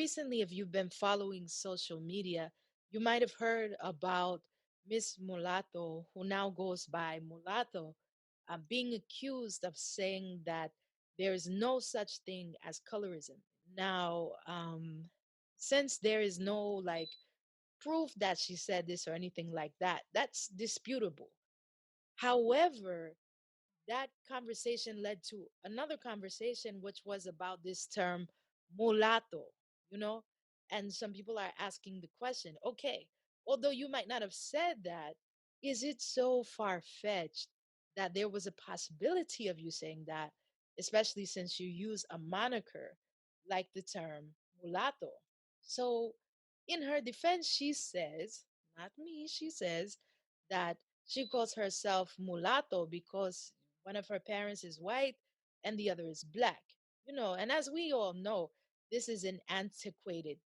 recently, if you've been following social media, you might have heard about Miss Mulatto, who now goes by Mulatto, being accused of saying that there is no such thing as colorism. Now, since there is no proof that she said this or anything like that, that's disputable. However, that conversation led to another conversation, which was about this term mulatto, you know? And some people are asking the question, okay, although you might not have said that, is it so far fetched that there was a possibility of you saying that, especially since you use a moniker like the term mulatto? So, in her defense, she says, not me, she says that she calls herself mulatto because one of her parents is white and the other is black. And as we all know, this is an antiquated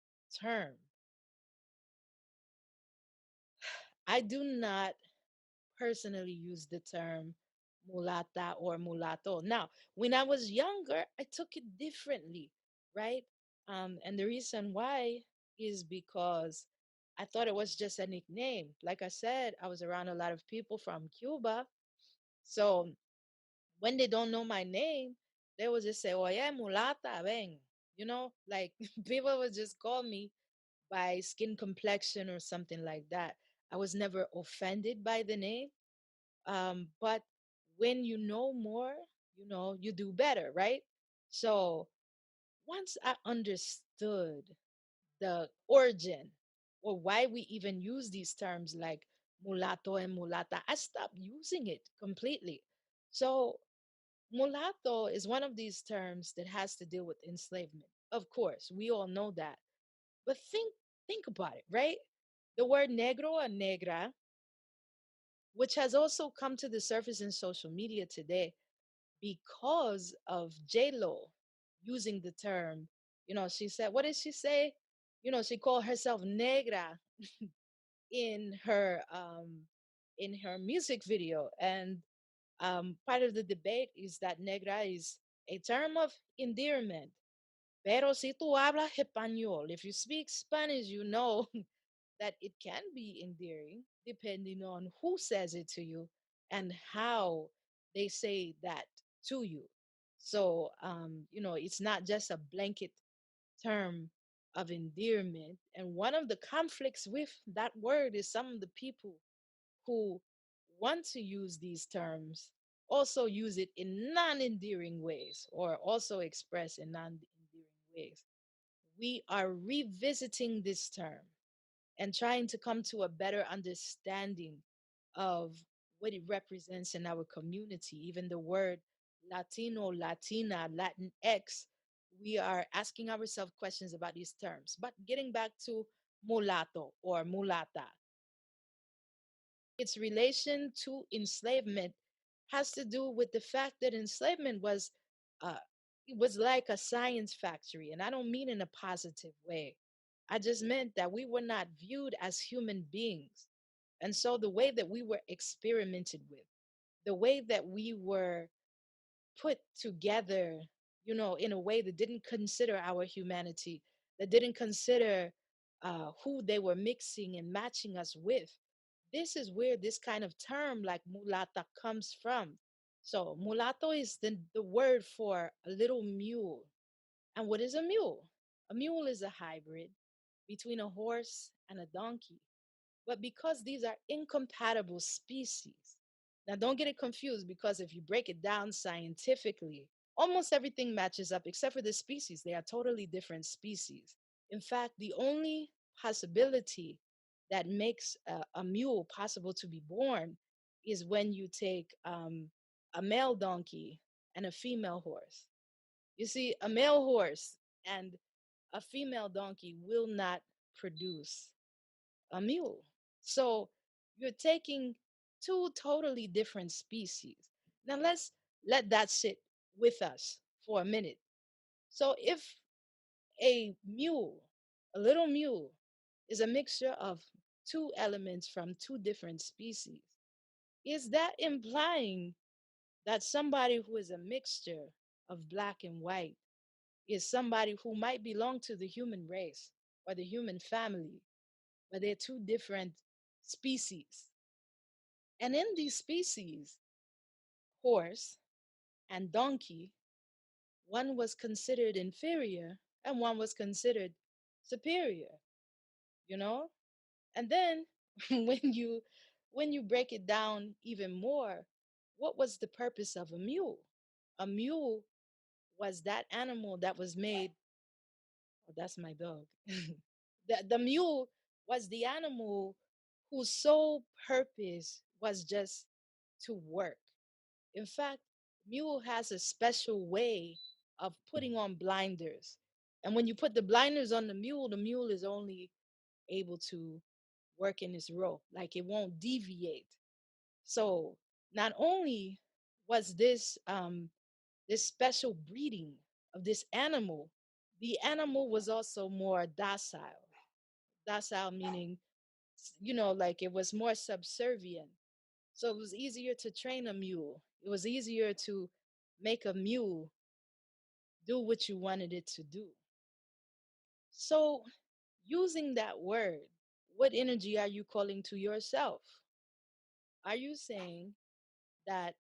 term. I do not personally use the term mulata or mulatto. Now, when I was younger, I took it differently, right? And the reason why is because I thought it was just a nickname. Like I said, I was around a lot of people from Cuba. So when they don't know my name, they will just say, Oye, mulata, ven. Like people would just call me by skin complexion or something like that. I was never offended by the name. But when you know more, you do better, right? So once I understood the origin or why we even use these terms like mulatto and mulata, I stopped using it completely. So mulatto is one of these terms that has to deal with enslavement. Of course, we all know that. But think about it, right? The word negro or negra, which has also come to the surface in social media today because of J Lo using the term. She said, what did she say? She called herself negra in her music video, and part of the debate is that negra is a term of endearment. Pero si tú hablas español, if you speak Spanish, you know that it can be endearing depending on who says it to you and how they say that to you. So, it's not just a blanket term of endearment. And one of the conflicts with that word is some of the people who want to use these terms also use it in non endearing ways or also express in non endearing ways. We are revisiting this term and trying to come to a better understanding of what it represents in our community. Even the word Latino, Latina, Latinx, we are asking ourselves questions about these terms. But getting back to mulatto or mulata, its relation to enslavement has to do with the fact that enslavement uh, it was like a science factory, and I don't mean in a positive way. I just meant that we were not viewed as human beings, and so the way that we were experimented with, the way that we were put together, in a way that didn't consider our humanity, that didn't consider who they were mixing and matching us with. This is where this kind of term like mulata comes from. So, mulatto is the word for a little mule. And what is a mule? A mule is a hybrid between a horse and a donkey. But because these are incompatible species, now don't get it confused because if you break it down scientifically, almost everything matches up except for the species. They are totally different species. In fact, the only possibility that makes a mule possible to be born is when you take a male donkey and a female horse. You see, a male horse and a female donkey will not produce a mule. So you're taking two totally different species. Now let's let that sit with us for a minute. So if a mule, a little mule, is a mixture of two elements from two different species, is that implying that somebody who is a mixture of black and white is somebody who might belong to the human race or the human family, but they're two different species. And in these species, horse and donkey, one was considered inferior and one was considered superior, you know? And then when you when you break it down even more, what was the purpose of a mule? A mule was that animal that was made. Oh, that's my dog. The mule was the animal whose sole purpose was just to work. In fact, mule has a special way of putting on blinders. And when you put the blinders on the mule is only able to work in its row, like it won't deviate. So not only was this special breeding of this animal, the animal was also more docile. Docile meaning, like it was more subservient. So it was easier to train a mule. It was easier to make a mule do what you wanted it to do. So, using that word, what energy are you calling to yourself? Are you saying that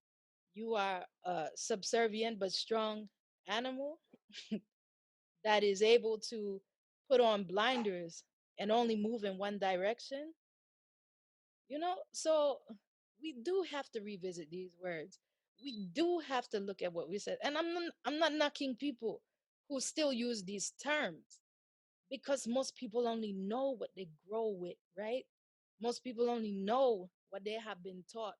you are a subservient but strong animal that is able to put on blinders and only move in one direction? So we do have to revisit these words. We do have to look at what we said. And I'm not knocking people who still use these terms because most people only know what they grow with, right? Most people only know what they have been taught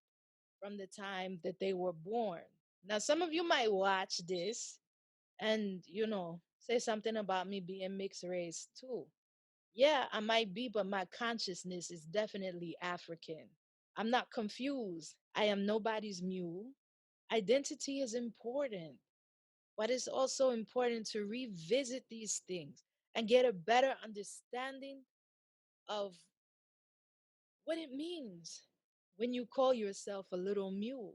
from the time that they were born. Now, some of you might watch this and, say something about me being mixed race too. Yeah, I might be, but my consciousness is definitely African. I'm not confused. I am nobody's mule. Identity is important, but it's also important to revisit these things and get a better understanding of what it means when you call yourself a little mule.